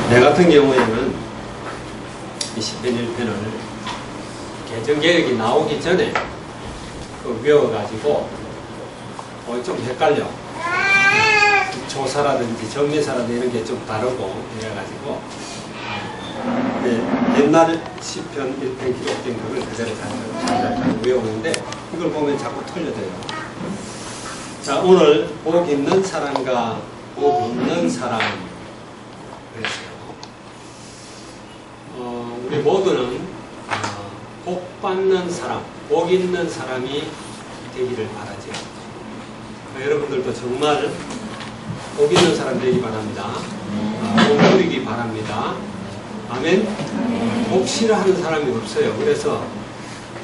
내 같은 경우에는 이 10편 1편을 개정개혁이 나오기 전에 외워가지고 좀 헷갈려. 조사라든지 정리사라든지 이런 게 좀 다르고 이래가지고 옛날 10편 1편 기록된 그걸 그대로 잘 외우는데 이걸 보면 자꾸 틀려져요. 자, 오늘 복 있는 사람과 복 없는 사람 그랬어요. 우리 모두는 복 받는 사람, 복 있는 사람이 되기를 바라죠. 여러분들도 정말 복 있는 사람 되기 바랍니다. 복 누리기 바랍니다. 아멘. 복 싫어하는 사람이 없어요. 그래서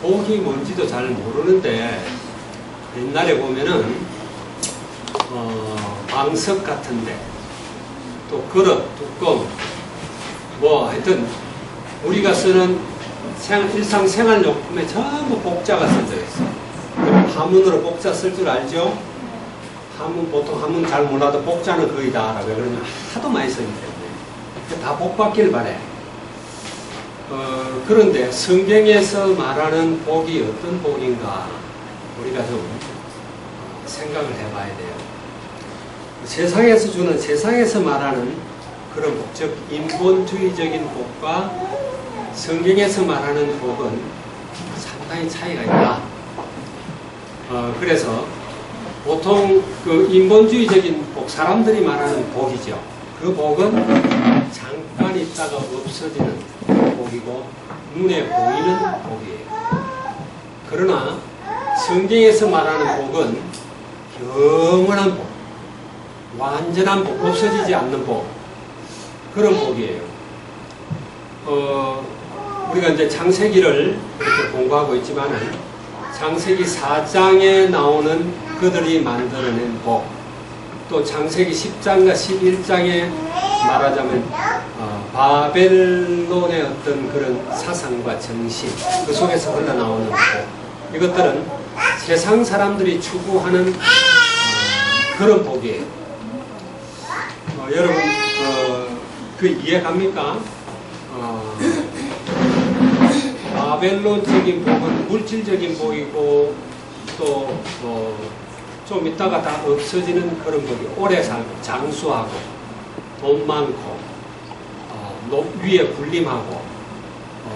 복이 뭔지도 잘 모르는데 옛날에 보면은 방석 같은데 또 그릇, 뚜껑 뭐 하여튼 우리가 쓰는 일상생활용품에 전부 복자가 써져 있어. 한문으로 복자 쓸 줄 알죠? 보통 한문 잘 몰라도 복자는 거의 다 알아. 왜 그러냐? 하도 많이 쓰기 때문에. 다 복 받길 바래. 그런데 성경에서 말하는 복이 어떤 복인가 우리가 좀 생각을 해봐야 돼요. 세상에서 말하는 그런 복, 즉 인본주의적인 복과 성경에서 말하는 복은 상당히 차이가 있다. 그래서 보통 그 인본주의적인 복, 사람들이 말하는 복이죠. 그 복은 잠깐 있다가 없어지는 복이고 눈에 보이는 복이에요. 그러나 성경에서 말하는 복은 영원한 복, 완전한 복, 없어지지 않는 복, 그런 복이에요. 우리가 이제 창세기를 이렇게 공부하고 있지만은 창세기 4장에 나오는 그들이 만들어낸 복, 또 창세기 10장과 11장에 말하자면 바벨론의 어떤 그런 사상과 정신, 그 속에서 흘러나오는 복, 이것들은 세상 사람들이 추구하는 그런 복이에요. 여러분 그 이해갑니까? 바벨론적인 복은 물질적인 복이고 또 좀 있다가 다 없어지는 그런 복이, 오래 살고 장수하고 돈 많고 위에 군림하고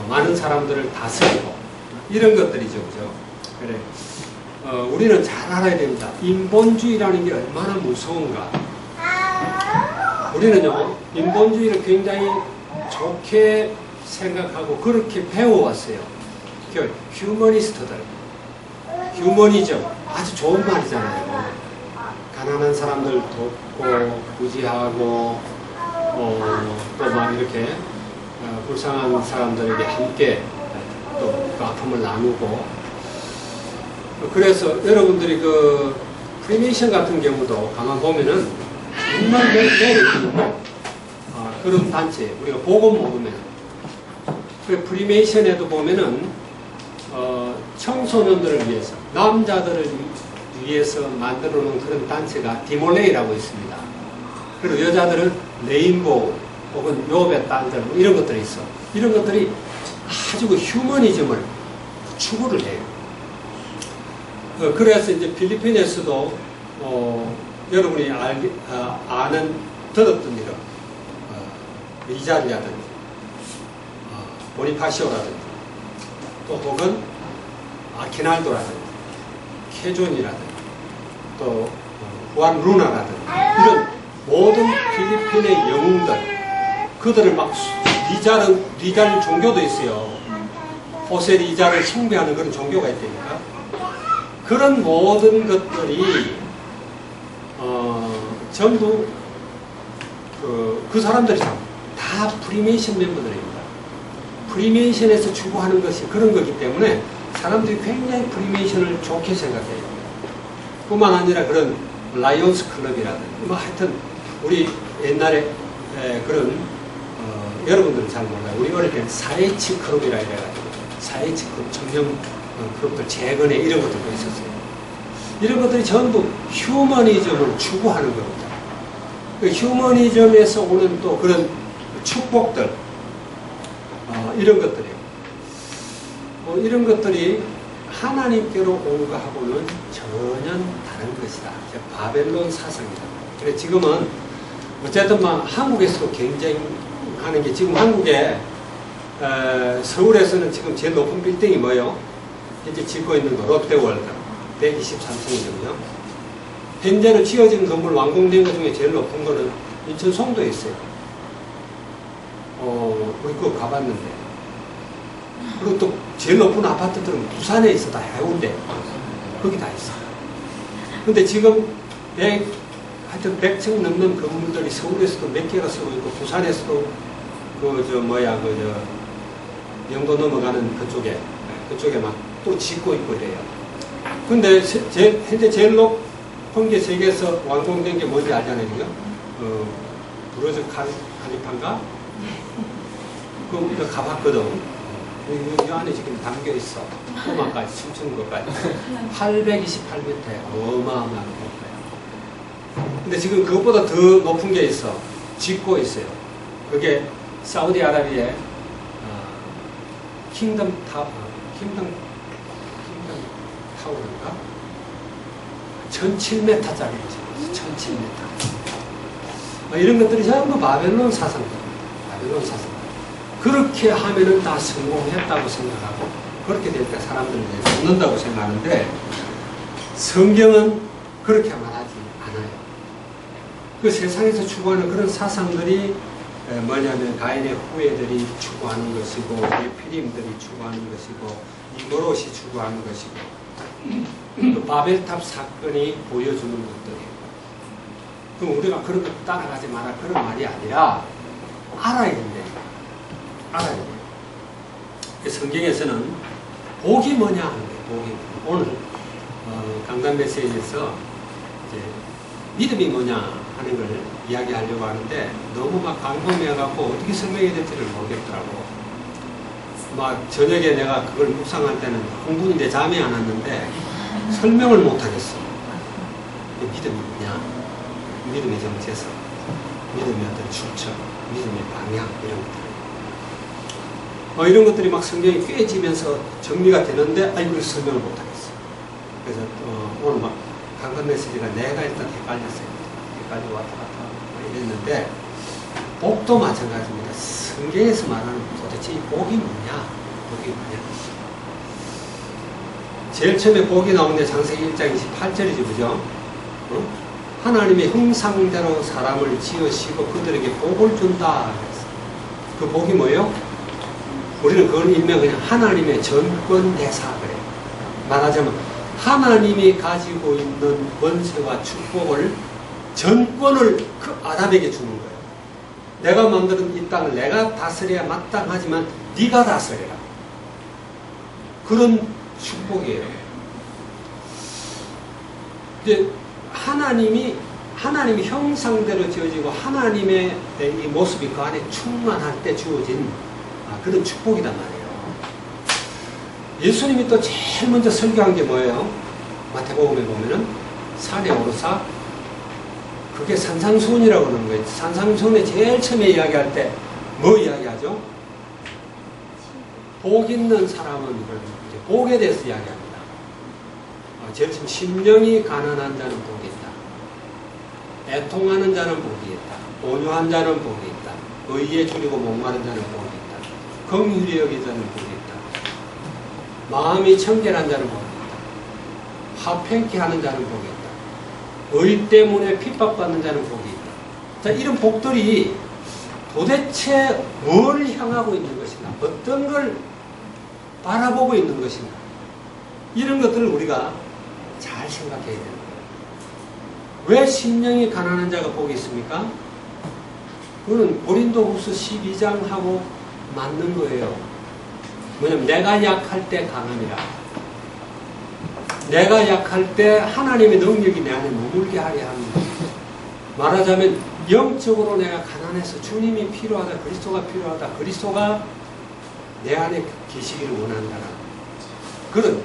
많은 사람들을 다스리고 이런 것들이죠, 그죠? 그래. 우리는 잘 알아야 됩니다. 인본주의라는 게 얼마나 무서운가. 우리는요, 인본주의를 굉장히 좋게 생각하고 그렇게 배워왔어요. 휴머니스트들, 휴머니즘, 아주 좋은 말이잖아요. 가난한 사람들 돕고 구제하고 또 막 이렇게 불쌍한 사람들에게 함께 또 그 아픔을 나누고. 그래서 여러분들이 그 프리메이션 같은 경우도 가만 보면은 정말 매력 있는 그런 단체, 우리가 복음 모으면 그 프리메이션에도 보면은 청소년들을 위해서, 남자들을 위해서 만들어 놓은 그런 단체가 디몰레이라고 있습니다. 그리고 여자들은 레인보우 혹은 요배 단절 뭐 이런 것들이 있어. 이런 것들이 아주 그 휴머니즘을 추구를 해요. 그래서 이제 필리핀에서도 여러분이 들었던 이런 리자리아든지 보니파시오라든지 또 혹은 아키날도라든지 케존이라든지 또 후안 루나라든지 이런 모든 필리핀의 영웅들, 그들을 막 리자르 종교도 있어요. 호세 리자를 숭배하는 그런 종교가 있다니까. 그런 모든 것들이 전부 그 사람들이 다 프리메이션 멤버들입니다. 프리메이션에서 추구하는 것이 그런 거기 때문에 사람들이 굉장히 프리메이션을 좋게 생각해요. 뿐만 아니라 그런 라이온스 클럽이라든지 뭐 하여튼 우리 옛날에 그런 여러분들은 잘 몰라요. 우리 어릴 때는 사회치 클럽이라 이래가지고 사회치 클럽, 청년 클럽들, 재건회 이런 것들도 있었어요. 이런 것들이 전부 휴머니즘을 추구하는 겁니다. 그 휴머니즘에서 오는 또 그런 축복들, 이런 것들이에요. 이런 것들이 하나님께로 온 거하고는 전혀 다른 것이다. 바벨론 사상이다. 그래 지금은 어쨌든 막 한국에서도 굉장히 하는 게 지금 한국에 서울에서는 지금 제일 높은 빌딩이 뭐예요? 현재 짓고 있는 거 롯데월드 123층이거든요. 현재는 지어진 건물 완공된 것 중에 제일 높은 거는 인천 송도에 있어요. 우리 그거 가봤는데. 그리고 또 제일 높은 아파트들은 부산에 있어. 다 해운대. 거기 다 있어. 근데 지금 하여튼 100층 넘는 건물들이 서울에서도 몇 개가 쓰고 있고 부산에서도 영도 넘어가는 그쪽에 막 또 짓고 있고 이래요. 근데 현재 제일 높은 게 세계에서 완공된 게 뭔지 알잖아요. 브루즈 칼리파인가? 그거 가봤거든. 이 안에 지금 담겨 있어. 꼬마까지 춤추는 것까지. 828m에 어마어마한 높아요. 근데 지금 그것보다 더 높은 게 있어. 짓고 있어요. 그게 사우디아라비아의 킹덤 타워인가? 1007m짜리죠. 1007m. 이런 것들이 전부 바벨론 사상입니다. 바벨론 사상. 그렇게 하면은 다 성공했다고 생각하고, 그렇게 될 때 사람들은 죽는다고 생각하는데, 성경은 그렇게 말하지 않아요. 그 세상에서 추구하는 그런 사상들이 뭐냐면, 가인의 후예들이 추구하는 것이고, 예피림들이 추구하는 것이고, 이모롯이 추구하는 것이고, 또 바벨탑 사건이 보여주는 것들이에요. 그럼 우리가 그런 거 따라가지 마라. 그런 말이 아니라, 알아야 된대. 알아야 돼. 성경에서는 복이 뭐냐 하는 거예요. 복이. 오늘 강단 메시지에서 이제 믿음이 뭐냐 하는 걸 이야기하려고 하는데 너무 막 광범위해갖고 어떻게 설명해야 될지를 모르겠더라고. 막 저녁에 내가 그걸 묵상할 때는 공부인데 잠이 안 왔는데 설명을 못 하겠어. 믿음이 뭐냐? 믿음의 정체성, 믿음의 어떤 출처, 믿음의 방향 이런 것들. 이런 것들이 막 성경이 꿰지면서 정리가 되는데 이걸 설명을 못 하겠어. 그래서 오늘 막 강단 메시지가 내가 일단 헷갈렸어요. 헷갈리고 왔다 갔다 이랬는데 복도 마찬가지입니다. 성경에서 말하는 도대체 이 복이 뭐냐? 복이 뭐냐? 제일 처음에 복이 나오는데 창세기 1장 28절이지 그죠? 하나님의 형상대로 사람을 지으시고 그들에게 복을 준다. 그 복이 뭐예요? 우리는 그걸 일명 그냥 하나님의 전권 대사 그래요. 말하자면 하나님이 가지고 있는 권세와 축복을 전권을 그 아담에게 주는 거예요. 내가 만드는 이 땅을 내가 다스려야 마땅하지만 네가 다스려라. 그런 축복이에요. 이제 하나님이 형상대로 지어지고 하나님의 이 모습이 그 안에 충만할 때 주어진 그런 축복이란 말이에요. 예수님이 또 제일 먼저 설교한 게 뭐예요? 마태복음에 보면은 산에 오르사 그게 산상수훈이라고 그러는 거예요. 산상수훈에 제일 처음에 이야기할 때 뭐 이야기하죠? 복 있는 사람은 이제 복에 대해서 이야기합니다. 제일 처음 심령이 가난한 자는 복이 있다. 애통하는 자는 복이 있다. 온유한 자는 복이 있다. 의에 줄이고 목마른 자는 복이 있다. 긍휼히 여기는 자는 복이 있다. 마음이 청결한 자는 복이 있다. 화평케 하는 자는 복이 있다. 의 때문에 핍박받는 자는 복이 있다. 자, 이런 복들이 도대체 뭘 향하고 있는 것인가? 어떤 걸 바라보고 있는 것인가? 이런 것들을 우리가 잘 생각해야 되는 거예요. 왜 심령이 가난한 자가 복이 있습니까? 그거는 고린도후서 12장하고 맞는 거예요. 뭐냐면 내가 약할 때 강함이라. 내가 약할 때 하나님의 능력이 내 안에 머물게 하게 합니다. 말하자면 영적으로 내가 가난해서 주님이 필요하다, 그리스도가 필요하다, 그리스도가 내 안에 계시기를 원한다. 그런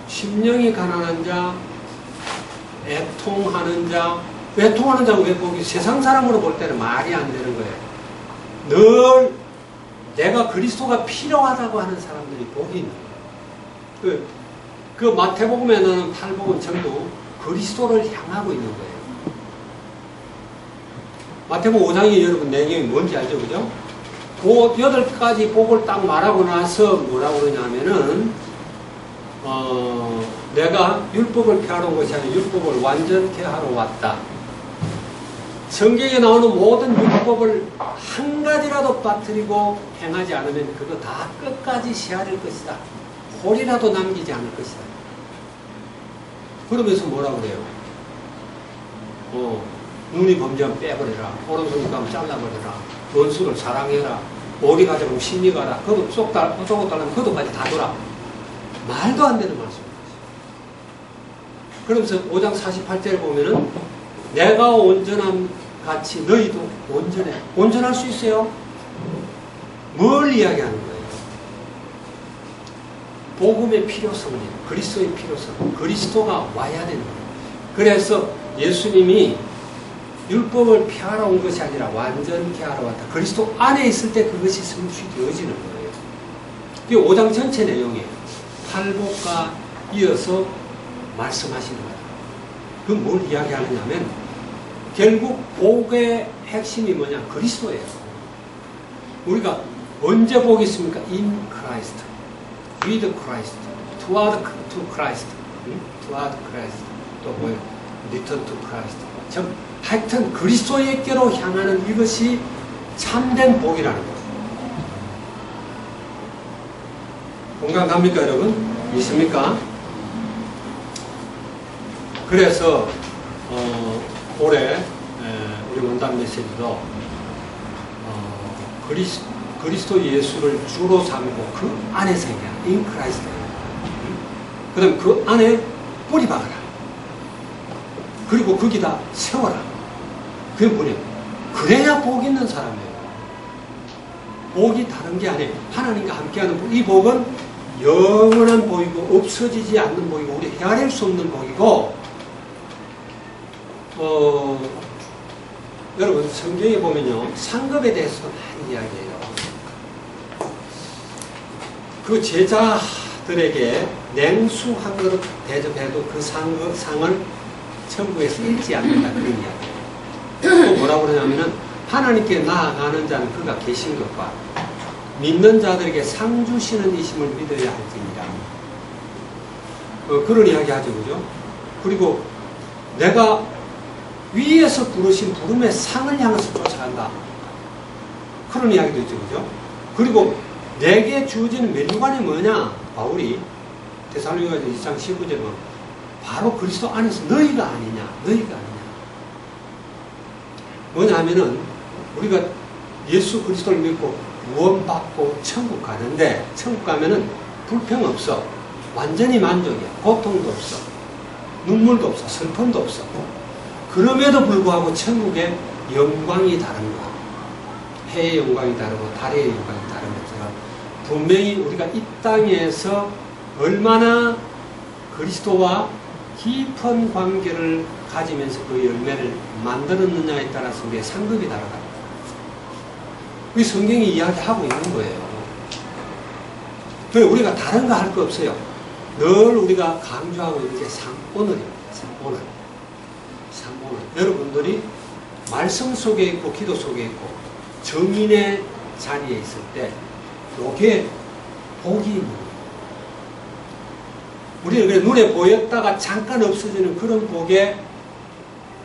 심령이 가난한 자, 애통하는 자, 애통하는 자가 왜 복이 세상 사람으로 볼 때는 말이 안 되는 거예요. 늘 내가 그리스도가 필요하다고 하는 사람들이 복이 있는 거예요. 그 마태복음에는 8복음 전부 그리스도를 향하고 있는 거예요. 마태복음 5장이 여러분 내용이 뭔지 알죠? 그죠? 그 8가지 복을 딱 말하고 나서 뭐라고 그러냐면은 내가 율법을 폐하러 온 것이 아니라 율법을 완전케 하러 왔다. 성경에 나오는 모든 율법을 한 가지라도 빠뜨리고 행하지 않으면 그거 다 끝까지 헤아릴 것이다. 홀이라도 남기지 않을 것이다. 그러면서 뭐라고 그래요? 눈이 범죄하면 빼버려라. 오른손이 가면 잘라버려라. 원수를 사랑해라. 오리 가져가면 심리 가라. 그것도 쏙 달라면 그것도까지 다 줘라. 말도 안 되는 말씀입니다. 그러면서 5장 48절에 보면은 내가 온전함 같이 너희도 온전해. 온전할 수 있어요? 뭘 이야기하는 거예요? 복음의 필요성이에요. 그리스도의 필요성. 그리스도가 와야 되는 거예요. 그래서 예수님이 율법을 폐하러 온 것이 아니라 완전케 하러 왔다. 그리스도 안에 있을 때 그것이 성취되어지는 거예요. 이게 5장 전체 내용이에요. 팔복과 이어서 말씀하시는 거예요. 그건 뭘 이야기하느냐면 결국 복의 핵심이 뭐냐? 그리스도예요. 우리가 언제 복이 있습니까? In Christ, with Christ, toward to Christ, toward Christ, 또 뭐예요? Return to Christ. 즉 하여튼 그리스도에게로 향하는 이것이 참된 복이라는 거예요. 공감 갑니까 여러분? 있습니까? 그래서 올해 우리 원단 메시지도 그리스도 예수를 주로 삼고 그 안에서 얘기하는 in Christ. 그 다음에 그 안에 뿌리 박아라. 그리고 거기다 세워라. 그게 뭐냐? 그래야 복 있는 사람이에요. 복이 다른 게 아니에요. 하나님과 함께하는 복. 이 복은 영원한 복이고 없어지지 않는 복이고 우리 헤아릴 수 없는 복이고 여러분 성경에 보면요 상급에 대해서도 많이 이야기해요. 그 제자들에게 냉수 한 그릇 대접해도 그 상을 천국에서 잃지 않는다 그런 이야기예요. 또 뭐라고 그러냐면은 하나님께 나아가는 자는 그가 계신 것과 믿는 자들에게 상 주시는 이심을 믿어야 할지니라. 그런 이야기 하죠, 그죠? 그리고 내가 위에서 부르신 부름의 상을 향해서 쫓아간다. 그런 이야기도 있죠, 그죠? 그리고 내게 주어지는 면류관이 뭐냐? 바울이 데살로니가서 2장 19절에 보면 바로 그리스도 안에서 너희가 아니냐, 너희가 아니냐. 뭐냐 하면은 우리가 예수 그리스도를 믿고 구원받고 천국 가는데 천국 가면은 불평 없어. 완전히 만족이야. 고통도 없어. 눈물도 없어. 슬픔도 없어. 그럼에도 불구하고 천국의 영광이 다른 거야. 해의 영광이 다르고 달의 영광이 다른 것처럼 분명히 우리가 이 땅에서 얼마나 그리스도와 깊은 관계를 가지면서 그 열매를 만들었느냐에 따라서 우리의 상급이 다르다. 이 성경이 이야기하고 있는 거예요. 그래서 우리가 다른 거 할 거 없어요. 늘 우리가 강조하고 있는 게 상오늘입니다. 상오늘. 상오늘. 여러분들이 말씀 속에 있고 기도 속에 있고 정인의 자리에 있을 때 이게 복이 있는 거예요. 우리는 눈에 보였다가 잠깐 없어지는 그런 복에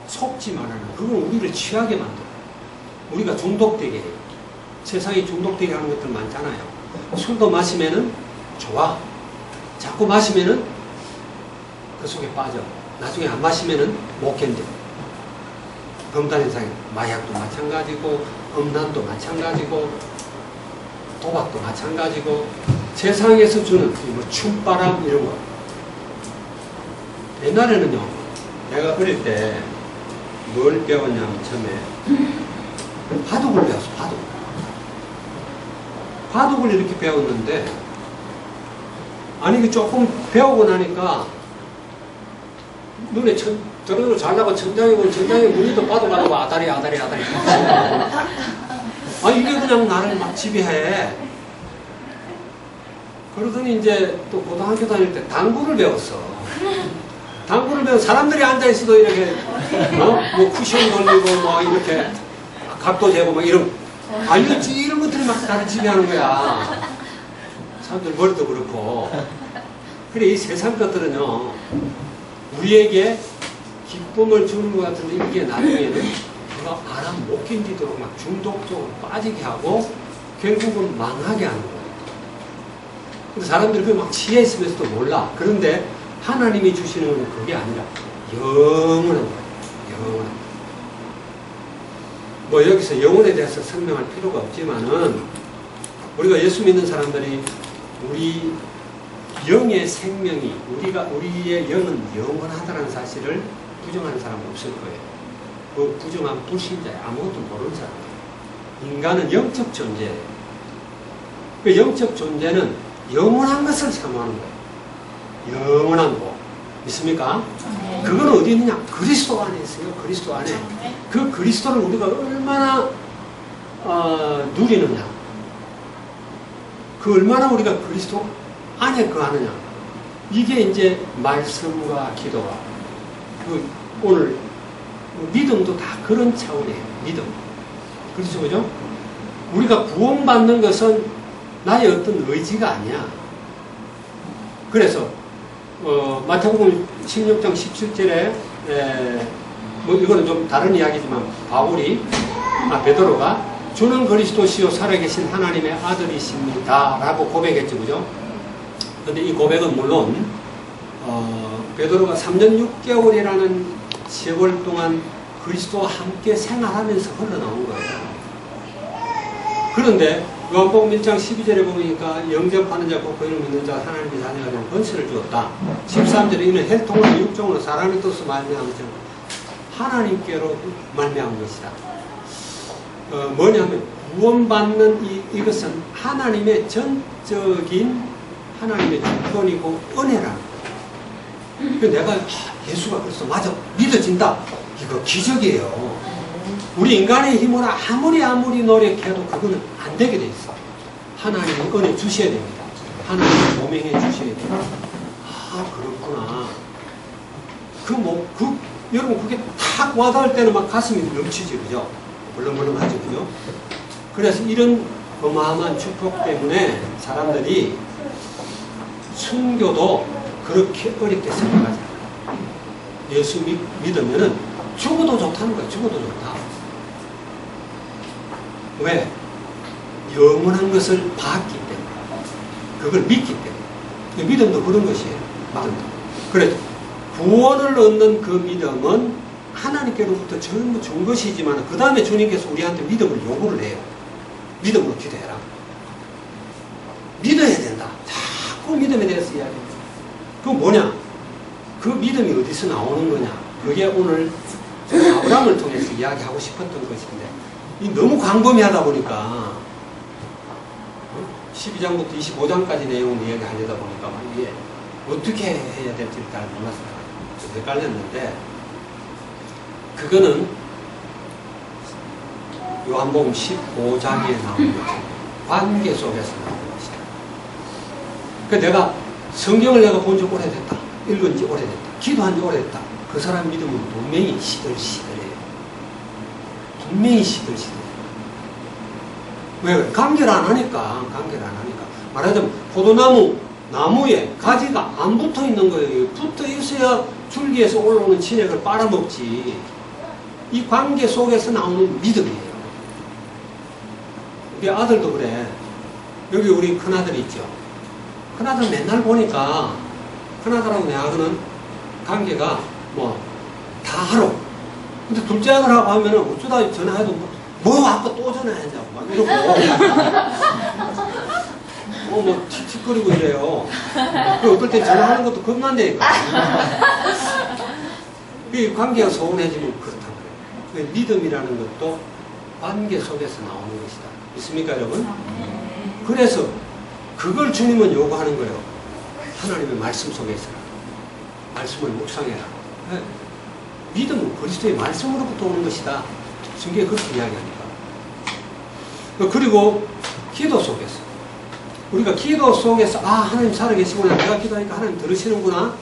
속지 말아는 그건 우리를 취하게 만들어요. 우리가 중독되게 해요. 세상에 중독되게 하는 것들 많잖아요. 술도 마시면은 좋아. 자꾸 마시면은 그 속에 빠져. 나중에 안 마시면은 못 견뎌. 검단현상, 마약도 마찬가지고, 음란도 마찬가지고, 도박도 마찬가지고, 세상에서 주는 뭐 춤바람 이런 거. 옛날에는요, 내가 어릴 때 뭘 배웠냐면 처음에 바둑을 배웠어. 바둑을 이렇게 배웠는데 아니 그 조금 배우고 나니까 눈에 저런으로 잘 나가 천장에 보면 천장에 무늬도 바둑 아다리 아, 이게 그냥 나를 막 지배해. 그러더니 이제 또 고등학교 다닐 때 당구를 배웠어. 당구를 배워 사람들이 앉아있어도 이렇게, 뭐 쿠션 돌리고, 뭐 이렇게 각도 재고, 막 이런, 알겠지? 이런 것들이 막 나를 지배하는 거야. 사람들 머리도 그렇고. 그래, 이 세상 것들은요, 우리에게 기쁨을 주는 것 같은데, 이게 나중에는 그거 알아 못 견디도록 막 중독적으로 빠지게 하고, 결국은 망하게 하는 거예요. 근데 사람들이 그게 막 취해 있으면서도 몰라. 그런데 하나님이 주시는 건 그게 아니라 영원한 거예요. 영원한. 뭐 여기서 영혼에 대해서 설명할 필요가 없지만은 우리가 예수 믿는 사람들이 우리 영의 생명이 우리의 영은 영원하다는 사실을 부정하는 사람은 없을 거예요. 그 부정한 불신자예요. 아무것도 모르는 사람들. 인간은 영적 존재예요. 그 영적 존재는 영원한 것을 사모하는 거예요. 영원한 거. 믿습니까? 그건 어디 있느냐? 그리스도 안에 있어요. 그리스도 안에. 그 그리스도를 우리가 얼마나 누리느냐. 그 얼마나 우리가 그리스도 안에 거하느냐. 이게 이제 말씀과 기도와 그 오늘 믿음도 다 그런 차원이에요. 믿음. 그렇죠, 그죠? 우리가 구원받는 것은 나의 어떤 의지가 아니야. 그래서 마태복음 16장 17절에 뭐 이거는 좀 다른 이야기지만 베드로가 주는 그리스도시요 살아계신 하나님의 아들이십니다 라고 고백했죠, 그죠? 근데 이 고백은 물론 베드로가 3년 6개월이라는 세월 동안 그리스도와 함께 생활하면서 흘러나온 거예요. 그런데 요한복음 1장 12절에 보니까 영접하는 자 곧 그 이름 믿는 자 하나님의 자녀가 되는 권세를 주었다. 13절에 이는 혈통으로 육종으로 사람의 뜻으로 말미암은 하나님께로 말미암은 것이다. 뭐냐면 구원받는 이것은 하나님의 전적인 하나님의 주권이고 은혜라는 거예요. 내가 예수가 그래서 맞아 믿어진다. 이거 기적이에요. 우리 인간의 힘으로 아무리 노력해도 그거는 안 되게 돼 있어. 하나님은 은혜 주셔야 됩니다. 하나님은 조명해 주셔야 됩니다. 아, 그렇구나. 여러분, 그게 탁 와닿을 때는 막 가슴이 넘치지, 그죠? 벌렁벌렁하죠, 그죠? 그래서 이런 어마어마한 축복 때문에 사람들이 순교도 그렇게 어렵게 생각하지 않아요. 예수 믿으면은 죽어도 좋다는 거예요. 죽어도 좋다. 왜? 영원한 것을 봤기 때문에. 그걸 믿기 때문에. 믿음도 그런 것이에요. 믿음도. 그래서 구원을 얻는 그 믿음은 하나님께로부터 전부 준 것이지만 그 다음에 주님께서 우리한테 믿음을 요구를 해요. 믿음으로 기도해라. 믿어야 된다. 자꾸 믿음에 대해서 이야기해요. 그건 뭐냐? 그 믿음이 어디서 나오는 거냐? 그게 오늘 아브라함을 통해서 이야기하고 싶었던 것인데 너무 광범위하다 보니까 12장부터 25장까지 내용을 이야기하려다 보니까 이게 어떻게 해야 될지 잘 몰라서 좀 헷갈렸는데 그거는 요한복음 15장에 나오는 거죠. 관계 속에서 나오는 것이다. 그러니까 내가 성경을 내가 본 지 오래됐다. 읽은 지 오래됐다. 기도한 지 오래됐다. 그 사람 믿음은 분명히 시들시들해요. 분명히 시들시들해요. 왜? 관계를 안 하니까. 말하자면 나무에 가지가 안 붙어 있는 거예요. 붙어 있어야 줄기에서 올라오는 진액을 빨아먹지. 이 관계 속에서 나오는 믿음이에요. 우리 아들도 그래. 여기 우리 큰아들 있죠. 큰아들 맨날 보니까 큰아들하고 내 아들은 관계가 다 하러. 근데 둘째 아들하고 하면은 어쩌다 전화해도 아빠 또 전화하자고 막 이러고 틱틱거리고 이래요. 어떨 때 전화하는 것도 겁난다니까. 이 관계가 소원해지면 그렇단 말이에요. 믿음이라는 것도 관계 속에서 나오는 것이다. 있습니까, 여러분? 그래서 그걸 주님은 요구하는 거예요. 하나님의 말씀 속에서 말씀을 묵상해라. 네. 믿음은 그리스도의 말씀으로부터 오는 것이다. 성경에 그렇게 이야기합니다. 그리고 기도 속에서 우리가 기도 속에서 하나님 살아계시구나, 내가 기도하니까 하나님 들으시는구나,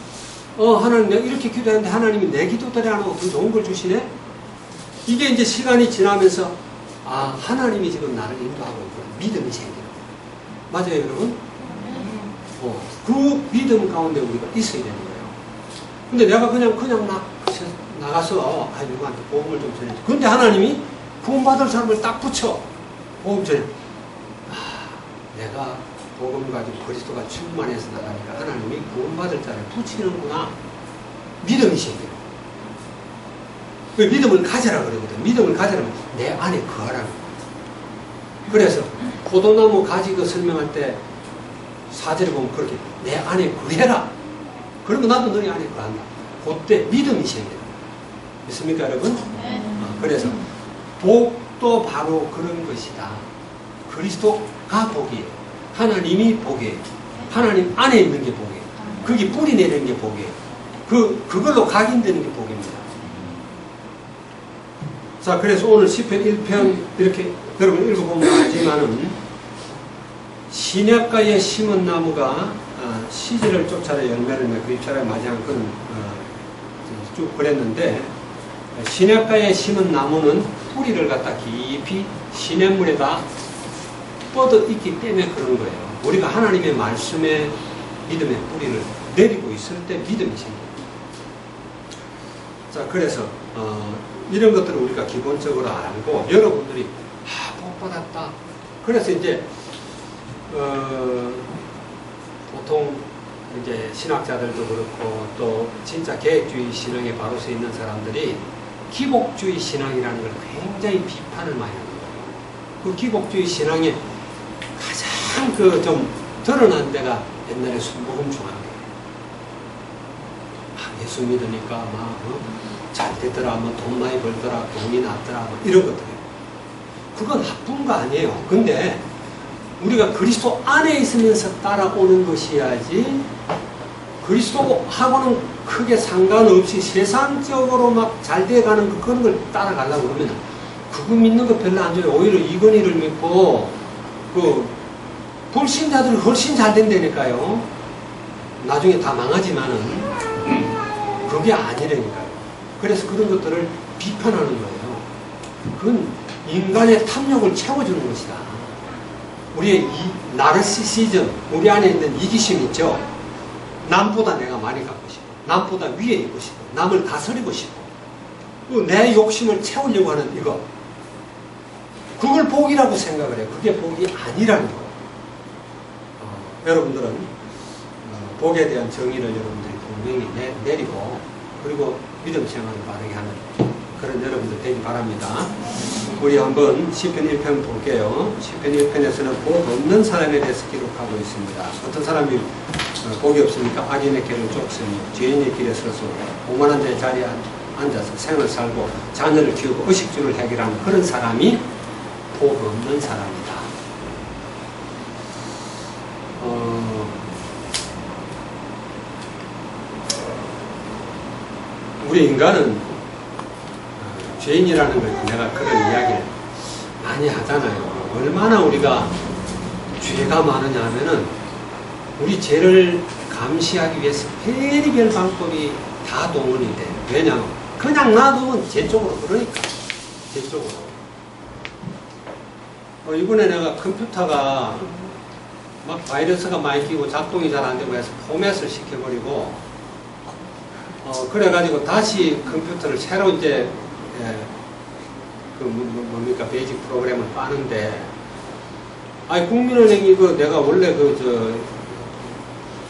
하나님 내가 이렇게 기도했는데 하나님이 내 기도대로 안 하고 더 좋은 걸 주시네. 이게 이제 시간이 지나면서 하나님이 지금 나를 인도하고 있구나, 믿음이 생기는 거예요. 맞아요 여러분? 그 믿음 가운데 우리가 있어야 되는 거예요. 근데 내가 그냥 나가서 누구한테 복음을 좀 전해줘. 근데 하나님이 구원받을 사람을 딱 붙여 복음 전해. 내가 복음 가지고 그리스도가 충만해서 나가니까 하나님이 구원받을 자를 붙이는구나. 믿음이 생겨요. 그 믿음을 가져라 그러거든. 믿음을 가져라면 내 안에 거하라는 거예요. 그래서 포도나무 가지 그 설명할 때 4절에 보면 그렇게 내 안에 거해라. 그러면 나도 너희 안에 거한다. 그때 믿음이 생겨요. 믿습니까 여러분? 그래서 복도 바로 그런 것이다. 그리스도가 복이에요. 하나님이 복이에요. 하나님 안에 있는 게 복이에요. 그게 뿌리 내리는 게 복이에요. 그걸로 각인되는 게 복입니다. 자, 그래서 오늘 시편 1편 이렇게 여러분 읽어보면 알지만은 시냇가에 심은 나무가 시절을 쫓아라 열매를 맺고 입차를 맞이한 그런 쭉 그랬는데, 시냇가에 심은 나무는 뿌리를 갖다 깊이 시냇물에다 뻗어 있기 때문에 그런 거예요. 우리가 하나님의 말씀에 믿음의 뿌리를 내리고 있을 때 믿음이 생겨요. 자, 그래서 이런 것들을 우리가 기본적으로 알고 여러분들이 복 받았다. 그래서 이제 보통 이제 신학자들도 그렇고 또 진짜 계획주의 신앙에 바로 서 있는 사람들이 기복주의 신앙이라는 걸 굉장히 비판을 많이 하는 거예요. 그 기복주의 신앙의 가장 좀 드러난 데가 옛날에 순복음 중앙교회. 예수 믿으니까 잘 되더라, 돈 많이 벌더라, 돈이 났더라, 이런 것들이에요. 그건 나쁜 거 아니에요. 근데 우리가 그리스도 안에 있으면서 따라오는 것이야지, 그리스도하고는 크게 상관없이 세상적으로 막 잘 돼가는 그런 걸 따라가려고 그러면 그거 믿는 거 별로 안 좋아요. 오히려 이건희를 믿고 불신자들이 훨씬 잘 된다니까요. 나중에 다 망하지만은 그게 아니라니까요. 그래서 그런 것들을 비판하는 거예요. 그건 인간의 탐욕을 채워주는 것이다. 우리의 이 나르시시즘, 우리 안에 있는 이기심 있죠. 남보다 내가 많이 갖고 싶어, 남보다 위에 있고 싶어, 남을 다스리고 싶어, 내 욕심을 채우려고 하는 이거, 그걸 복이라고 생각을 해요. 그게 복이 아니라는 거예요. 여러분들은 복에 대한 정의를 여러분들이 분명히 내리고, 그리고 믿음 생활을 바르게 하는 그런 여러분들 되기 바랍니다. 우리 한번 시편 1편 볼게요. 시편 1편에서는 복 없는 사람에 대해서 기록하고 있습니다. 어떤 사람이 복이 없으니까 악인의 길을 쫓으니 죄인의 길에 서서 오만한 자의 자리에 앉아서 생을 살고 자녀를 키우고 의식주를 해결하는 그런 사람이 복 없는 사람이다. 우리 인간은 죄인이라는 걸 내가 그런 이야기를 많이 하잖아요. 얼마나 우리가 죄가 많으냐 하면은 우리 죄를 감시하기 위해서 별의별 방법이 다 동원이 돼. 왜냐하면 그냥 놔두면 죄 쪽으로 그러니까. 죄 쪽으로. 이번에 내가 컴퓨터가 막 바이러스가 많이 끼고 작동이 잘 안 되고 해서 포맷을 시켜버리고 그래가지고 다시 컴퓨터를 새로 이제 뭡니까 베이직 프로그램을 빠는데, 국민은행이 내가 원래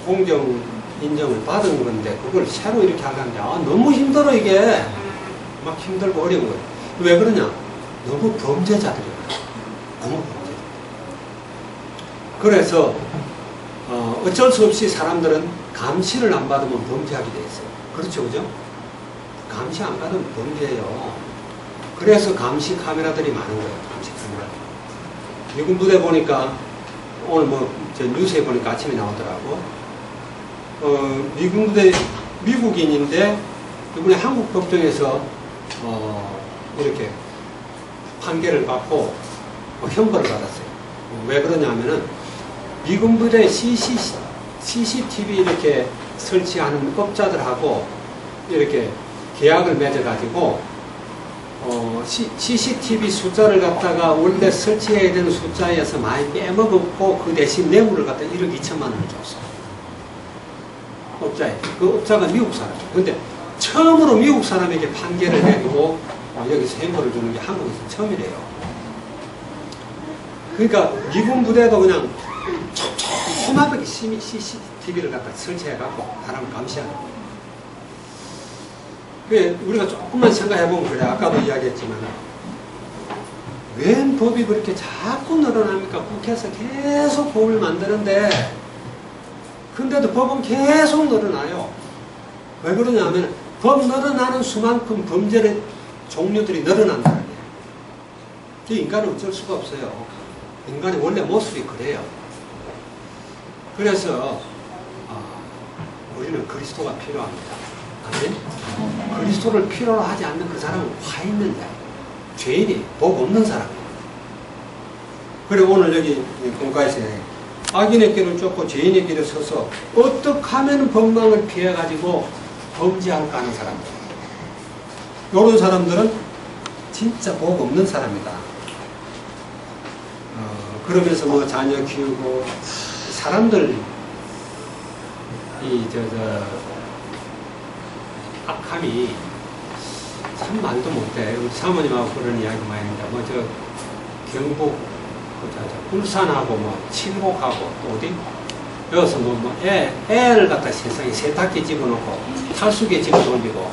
공정 인정을 받은 건데 그걸 새로 이렇게 하려는데 너무 힘들어. 이게 막 힘들고 어려운 거예요. 왜 그러냐? 너무 범죄자들이에요. 너무 범죄자. 그래서 어쩔 수 없이 사람들은 감시를 안 받으면 범죄하게 돼 있어요. 그렇죠, 그죠? 감시 안 받으면 범죄예요. 그래서 감시 카메라들이 많은 거예요. 감시 카메라. 미군 부대 보니까 오늘 저 뉴스에 보니까 아침에 나오더라고. 미군 부대 미국인인데 이번에 한국 법정에서 이렇게 판결을 받고 형벌을 받았어요. 왜 그러냐면은 미군 부대 CCTV 이렇게 설치하는 업자들하고 이렇게 계약을 맺어가지고 CCTV 숫자를 갖다가 원래 설치해야 되는 숫자에서 많이 빼먹었고 그 대신 뇌물을 갖다 1억 2천만 원을 줬어. 업자에. 그 업자가 미국 사람이에요. 근데 처음으로 미국 사람에게 판결을 내리고 여기서 형벌을 주는 게 한국에서 처음이래요. 그러니까 미군 부대도 그냥 촘촘하게 CCTV를 갖다 설치해갖고 사람을 감시하는 거예요. 우리가 조금만 생각해보면 그래. 아까도 이야기했지만 웬 법이 그렇게 자꾸 늘어납니까? 국회에서 계속 법을 만드는데 근데도 법은 계속 늘어나요. 왜 그러냐면 법 늘어나는 수만큼 범죄의 종류들이 늘어난다는 거예요. 이 인간은 어쩔 수가 없어요. 인간의 원래 모습이 그래요. 그래서 우리는 그리스도가 필요합니다. 아멘? 그리스도를 필요로 하지 않는 그 사람은 화 있는 자예요. 죄인이 복 없는 사람이에요. 그리고 오늘 여기 공과에서 악인의 길을 쫓고 죄인의 길에 서서 어떻게 하면 법망을 피해가지고 범죄할까 하는 사람들. 이런 사람들은 진짜 복 없는 사람이다. 그러면서 뭐 자녀 키우고 사람들 악함이 참 말도 못해. 우리 사모님하고 그런 이야기 많이 했는데 경북 울산하고 칠곡하고 또 어디 여기서 애를 갖다 세상에 세탁기에 집어넣고 탈수기에 집어돌리고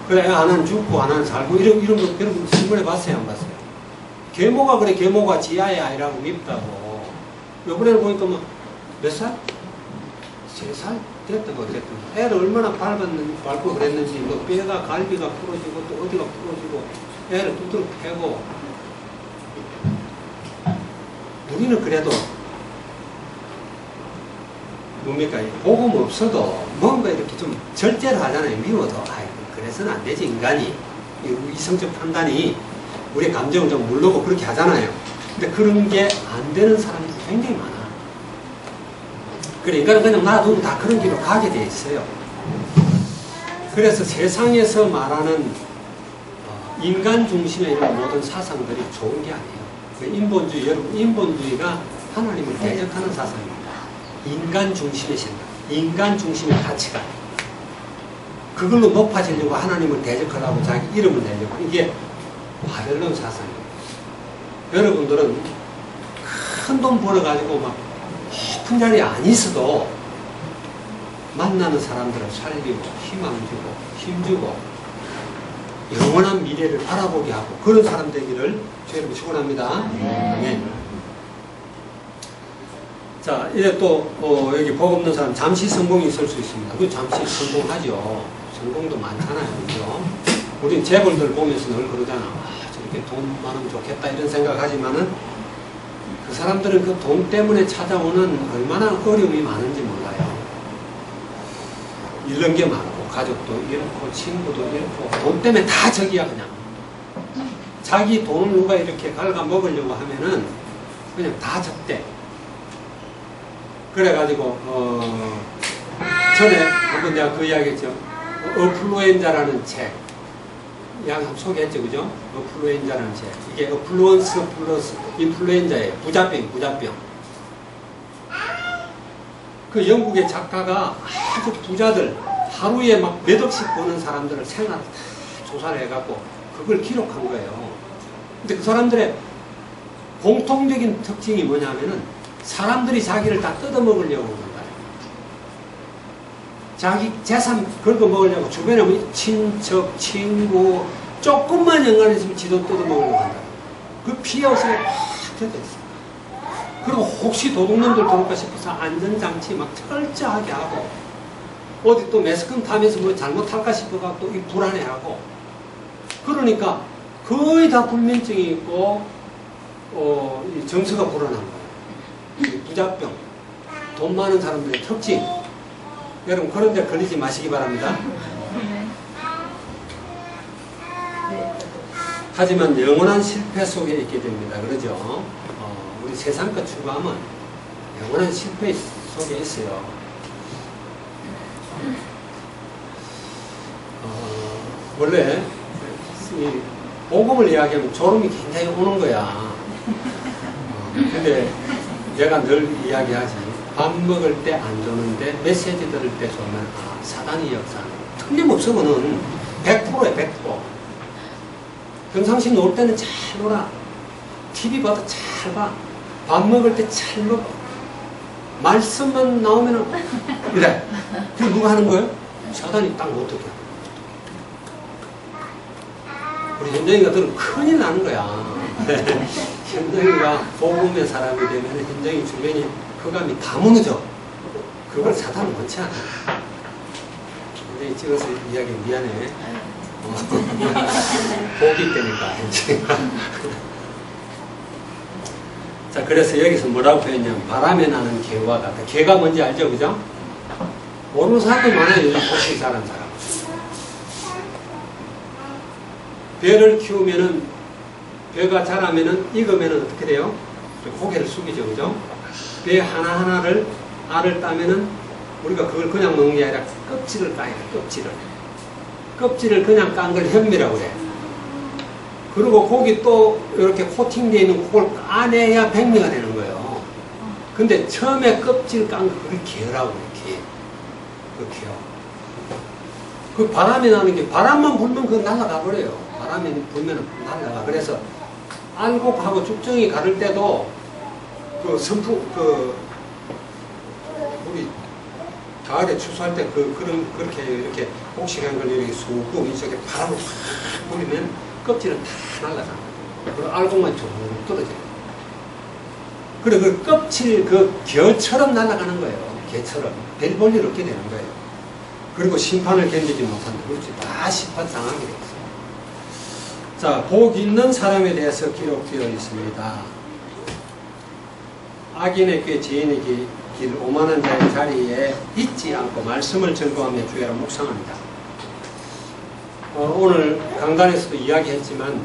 그래 애 하나는 죽고 하나는 살고 이런 거 신문에 봤어요? 안 봤어요? 계모가 그래 계모가 지하의 아이라고 밉다고. 요번에는 보니까 몇 살? 3살? 됐든 어쨌든 애를 얼마나 밟고 그랬는지 뼈가 갈비가 부러지고 또 어디가 부러지고 애를 두드러 패고. 우리는 그래도 뭡니까 복음 없어도 뭔가 이렇게 좀 절제를 하잖아요. 미워도 그래서는 안 되지. 인간이 이성적 판단이 우리의 감정을 좀 물르고 그렇게 하잖아요. 근데 그런 게 안 되는 사람들이 굉장히 많아. 그래, 인간은 그냥 놔두면 다 그런 길로 가게 돼 있어요. 그래서 세상에서 말하는 인간 중심의 이런 모든 사상들이 좋은 게 아니에요. 인본주의, 여러분, 인본주의가 하나님을 대적하는 사상입니다. 인간 중심의 생각, 인간 중심의 가치관. 그걸로 높아지려고 하나님을 대적하라고 자기 이름을 내려고. 이게 바벨론 사상이에요. 여러분들은 큰 돈 벌어가지고 막 높은 자리에 안 있어도 만나는 사람들을 살리고 희망 주고 힘주고 영원한 미래를 바라보게 하고 그런 사람 되기를 주님 축원합니다. 네. 자, 이제 또 여기 복 없는 사람 잠시 성공이 있을 수 있습니다. 그 잠시 성공하죠. 성공도 많잖아요. 그죠? 우린 재벌들 보면서 늘 그러잖아. 저렇게 돈 많으면 좋겠다 이런 생각하지만은 그 사람들은 그 돈 때문에 찾아오는 얼마나 어려움이 많은지 몰라요. 잃는 게 많고 가족도 잃고 친구도 잃고 돈 때문에 다 적이야. 그냥 자기 돈을 누가 이렇게 갉아먹으려고 하면은 그냥 다 적대. 그래가지고 전에 한번 내가 그 이야기 했죠. 어플루엔자라는 책 한번 소개했죠. 그죠? 어플루엔자라는 책. 이게 어플루언스 플러스 인플루엔자예요. 부자병. 그 영국의 작가가 아주 부자들 하루에 막 몇 억씩 버는 사람들을 생활을 다 조사를 해갖고 그걸 기록한 거예요. 근데 그 사람들의 공통적인 특징이 뭐냐면은 사람들이 자기를 다 뜯어먹으려고 하는 거예요. 자기 재산 긁어먹으려고 주변에 뭐 친척, 친구 조금만 연관이 있으면 지도 뜯어먹으려고 한다. 그 피해의식에 확 젖어 있어요. 그리고 혹시 도둑놈들 들어올까 싶어서 안전장치 막 철저하게 하고 어디 또 매스컴 타면서 뭐 잘못할까 싶어가 또 불안해하고 그러니까 거의 다 불면증이 있고 이 정서가 불안한 거예요. 부자병, 돈 많은 사람들의 특징. 여러분 그런 데 걸리지 마시기 바랍니다. 하지만 영원한 실패 속에 있게 됩니다. 그러죠? 우리 세상껏 추구하면 영원한 실패 속에 있어요. 원래 이 복음을 이야기하면 졸음이 굉장히 오는 거야. 근데 내가 늘 이야기하지. 밥 먹을 때 안 좋은데 메시지 들을 때 좋으면 사단이 역사하는 틀림없어. 그는 100%야 100%. 평상시 놀 때는 잘 놀아. TV 봐도 잘 봐. 밥 먹을 때 잘 먹어. 말씀만 나오면은 그래. 그게 누가 하는 거예요? 사단이 딱 어떻게. 우리 현정이가 들으면 큰일 나는 거야. 현정이가 복음의 사람이 되면 현정이 주변이 흑암이 다 무너져. 그걸 사단은 원치 않아. 현정이 찍어서 이야기 미안해. 복이 되니까 현정이가. 자, 그래서 여기서 뭐라고 표현했냐면 바람에 나는 개와 같다. 개가 뭔지 알죠? 그죠? 모르는 사람도 많아요. 요즘 복식 잘하는 사람. 배를 키우면은, 배가 자라면은, 익으면은 어떻게 돼요? 고개를 숙이죠. 그죠? 배 하나하나를, 알을 따면은, 우리가 그걸 그냥 먹는 게 아니라 껍질을 까야 돼, 껍질을. 껍질을 그냥 깐 걸 현미라고 그래. 그리고 고기 또 이렇게 코팅되어 있는 그걸 까내야 백미가 되는 거예요. 근데 처음에 껍질 깐 거, 그걸 개라고 그래, 개. 그 개요. 그 바람이 나는 게, 바람만 불면 그거 날아가 버려요. 바람이 불면 날아가. 그래서 알곡하고 죽정이 가를 때도 그 우리 가을에 추수할 때 그렇게 이렇게 복식한 걸 이렇게 쑥 이쪽에 바람을 확 불리면 껍질은 다 날아가. 그리고 알곡만 쭉 떨어져요. 그래, 그 껍질, 그 겨처럼 날아가는 거예요. 개처럼. 별 볼 일 없게 되는 거예요. 그리고 심판을 견디지 못한다. 그렇지. 다 심판 당하게 되어 있어요. 자, 복 있는 사람에 대해서 기록되어 있습니다. 악인의 꾀, 지인의 길, 오만한 자의 자리에 있지 않고 말씀을 즐거워하며 주야로 묵상합니다. 오늘 강단에서도 이야기했지만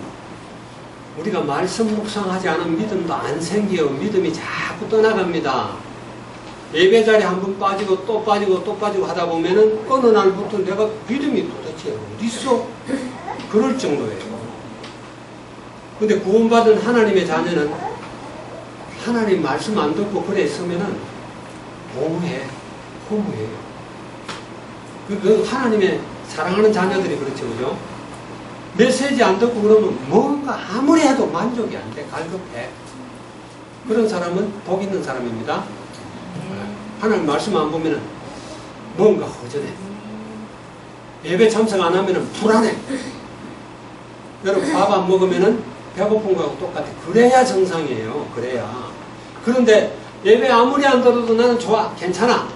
우리가 말씀 묵상하지 않은 믿음도 안 생겨요. 믿음이 자꾸 떠나갑니다. 예배 자리에 한 번 빠지고 또 빠지고 또 빠지고 하다 보면은 어느 날부터 내가 믿음이 도대체 어디 있어? 그럴 정도예요. 근데 구원받은 하나님의 자녀는 하나님 말씀 안 듣고 그래 있으면은 허무해요. 그 하나님의 사랑하는 자녀들이 그렇죠, 그죠? 메시지 안 듣고 그러면 뭔가 아무리 해도 만족이 안 돼, 갈급해. 그런 사람은 복 있는 사람입니다. 하나님 말씀 안 보면은 뭔가 허전해. 예배 참석 안 하면은 불안해. 여러분 밥 안 먹으면은 배고픈 거하고 똑같아. 그래야 정상이에요. 그래야. 그런데 예배 아무리 안 들어도 나는 좋아. 괜찮아.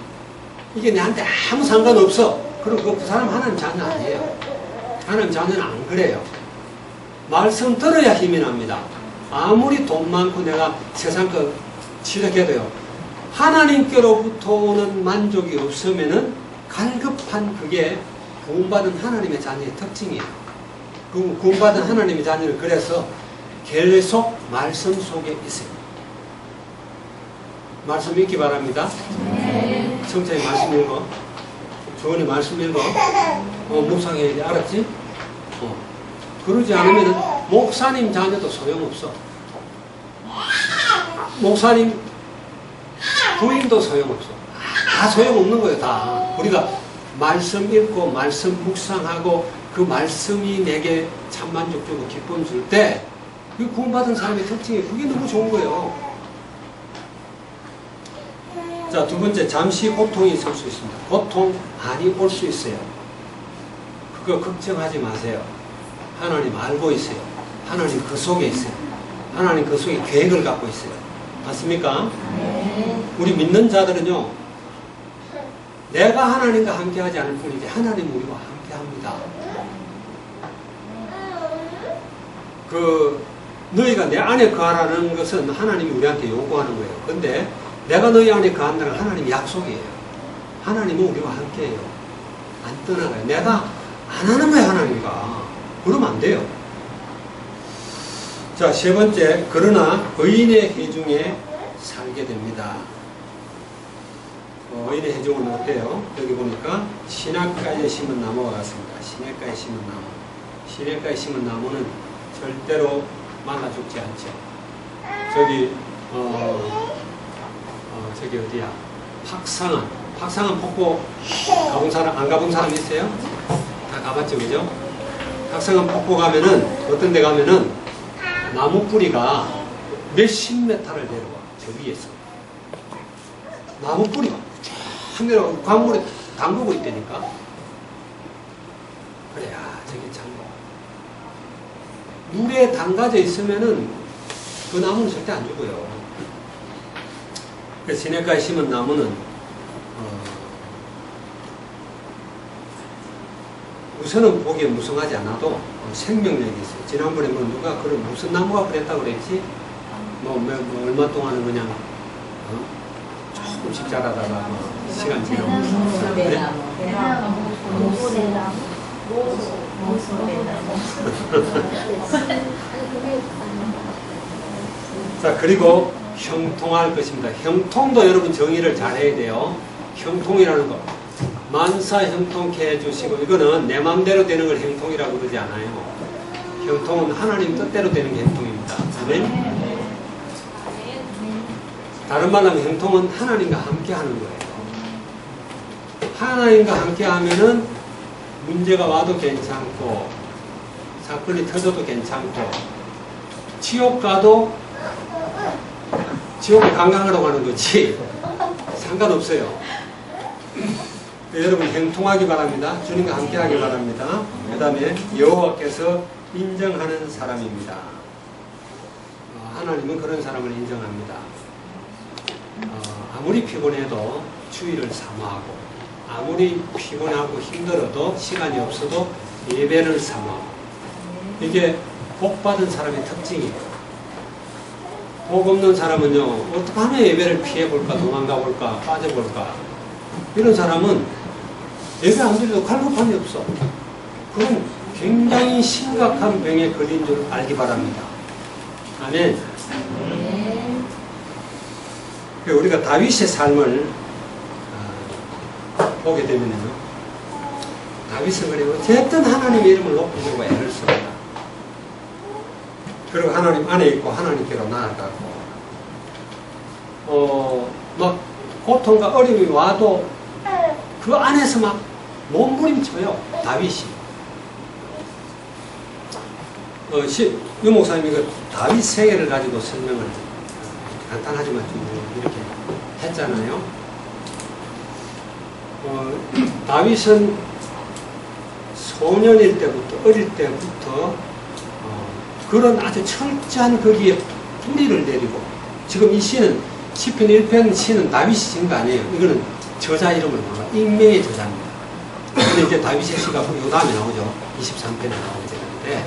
이게 내한테 아무 상관없어. 그럼 그 사람 하나님 자녀 아니에요. 하나님 자녀는 안 그래요. 말씀 들어야 힘이 납니다. 아무리 돈 많고 내가 세상 거 지력해도요. 하나님께로부터 오는 만족이 없으면은 갈급한 그게 구원받은 하나님의 자녀의 특징이에요. 그 구원받은 하나님의 자녀는 그래서 계속 말씀 속에 있어요. 말씀 읽기 바랍니다. 네. 청자의 말씀 읽어. 조언이 말씀 읽어. 묵상해야 돼. 알았지? 그러지 않으면 목사님 자녀도 소용없어. 목사님 부인도 소용없어. 다 소용없는 거예요. 다. 우리가 말씀 읽고 말씀 묵상하고 그 말씀이 내게 참 만족 주고 기쁨 줄 때 그 구원받은 사람의 특징이 그게 너무 좋은 거예요. 자, 두 번째, 잠시 고통이 있을 수 있습니다. 고통 많이 올 수 있어요. 그거 걱정하지 마세요. 하나님 알고 있어요. 하나님 그 속에 있어요. 하나님 그 속에 계획을 갖고 있어요. 맞습니까? 네. 우리 믿는 자들은요, 내가 하나님과 함께 하지 않을 뿐이지 하나님 우리와 함께 합니다. 너희가 내 안에 거하라는 것은 하나님이 우리한테 요구하는 거예요. 근데 내가 너희 안에 거한다는 건 하나님 약속이에요. 하나님은 우리와 함께해요. 안 떠나가요. 내가 안 하는 거예요, 하나님과. 그러면 안 돼요. 자, 세 번째, 그러나 의인의 해중에 살게 됩니다. 의인의 해중은 어때요? 여기 보니까 시냇가에 심은 나무와 같습니다. 시냇가에 심은 나무. 시냇가에 심은 나무는 절대로 말라 죽지 않죠. 저기 저기 어디야? 박상한 폭포 가본 사람, 안 가본 사람 있어요? 다 가봤죠, 그죠? 박상한 폭포 가면은, 어떤 데 가면은 나무 뿌리가 몇십 메타를 내려와. 저 위에서 나무 뿌리가 쫙 내려와. 광물에 담그고 있다니까. 그래, 저게 참 물에 담가져 있으면은 그 나무는 절대 안 죽어요. 그래서 시냇가에 심은 나무는 우선은 보기에 무성하지 않아도 생명력이 있어요. 지난번에 뭐 누가 그런 무슨 나무가 그랬다고 그랬지? 뭐 얼마 동안은 그냥 조금씩 자라다가 시간 지나고 자, 그리고 형통할 것입니다. 형통도 여러분 정의를 잘 해야 돼요. 형통이라는 거. 만사 형통케 해주시고, 이거는 내 마음대로 되는 걸 형통이라고 그러지 않아요. 형통은 하나님 뜻대로 되는 게 형통입니다. 아멘? 다른 말로 하면 형통은 하나님과 함께 하는 거예요. 하나님과 함께 하면은 문제가 와도 괜찮고, 사건이 터져도 괜찮고, 지옥 가도 지옥에 관광하러 가는 거지 상관없어요. 여러분 형통하기 바랍니다. 주님과 함께 하기 바랍니다. 그 다음에 여호와께서 인정하는 사람입니다. 하나님은 그런 사람을 인정합니다. 아무리 피곤해도 주의를 사모하고, 아무리 피곤하고 힘들어도 시간이 없어도 예배를 사모하고, 이게 복받은 사람의 특징이에요. 복 없는 사람은요, 어떻게 하면 예배를 피해볼까, 도망가볼까, 빠져볼까. 이런 사람은 예배 안 드려도 갈급함이 없어. 그건 굉장히 심각한 병에 걸린 줄 알기 바랍니다. 아멘. 우리가 다윗의 삶을 보게 되면요, 다윗은 그리고 어쨌든 하나님의 이름을 높이려고 애를 씁니다. 그리고 하나님 안에 있고 하나님께로 나아가고, 막 고통과 어려움이 와도 그 안에서 막 몸부림쳐요, 다윗이. 유 목사님이 그 다윗 세계를 가지고 설명을 간단하지만 좀 이렇게 했잖아요. 다윗은 소년일 때부터, 어릴 때부터 그런 아주 철저한 거기에 뿌리를 내리고, 지금 이 시는 시편 1편 시는 다윗이 지은 거 아니에요. 이거는 저자 이름을 몰라. 익명의 저자입니다. 근데 이제 다윗의 시가 요 다음에 나오죠. 23편에 나오게 되는데,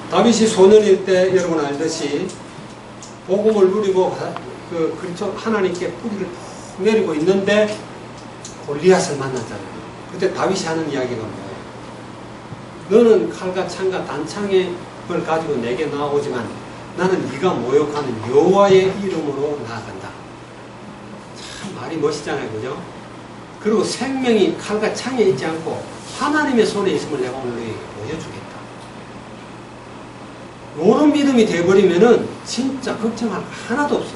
다윗이 소년일 때 여러분 알듯이 복음을 누리고 그렇죠, 하나님께 뿌리를 푹 내리고 있는데 골리앗을 만났잖아요. 그때 다윗이 하는 이야기가 뭐예요? 너는 칼과 창과 단창을 가지고 내게 나오지만 나는 네가 모욕하는 여호와의 이름으로 나아간다. 참 말이 멋있잖아요, 그죠? 그리고 생명이 칼과 창에 있지 않고 하나님의 손에 있음을 내가 오늘 너에게 보여주겠다. 이런 믿음이 돼버리면은 진짜 걱정할 거 하나도 없어.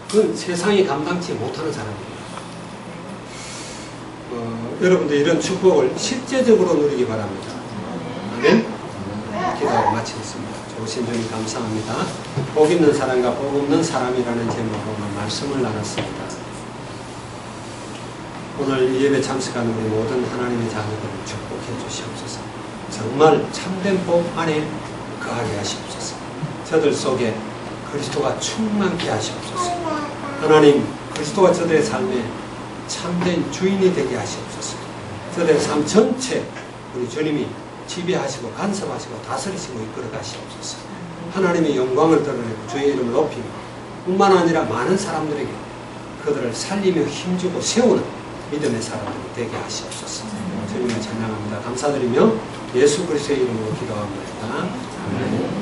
그건 세상이 감당치 못하는 사람이에요. 여러분들 이런 축복을 실제적으로 누리기 바랍니다. 아멘. 기도하고 마치겠습니다. 좋으신 주님 감사합니다. 복 있는 사람과 복 없는 사람이라는 제목으로 말씀을 나눴습니다. 오늘 예배 참석하는 우리 모든 하나님의 자녀들을 축복해 주시옵소서. 정말 참된 복 안에 거하게 하시옵소서. 저들 속에 그리스도가 충만케 하시옵소서. 하나님, 그리스도가 저들의 삶에 참된 주인이 되게 하시옵소서. 저들의 삶 전체 우리 주님이 지배하시고 간섭하시고 다스리시고 이끌어 가시옵소서. 하나님의 영광을 드러내고 주의 이름을 높이며 뿐만 아니라 많은 사람들에게 그들을 살리며 힘주고 세우는 믿음의 사람들이 되게 하시옵소서. 주님을 찬양합니다. 감사드리며 예수 그리스도의 이름으로 기도합니다. 아멘.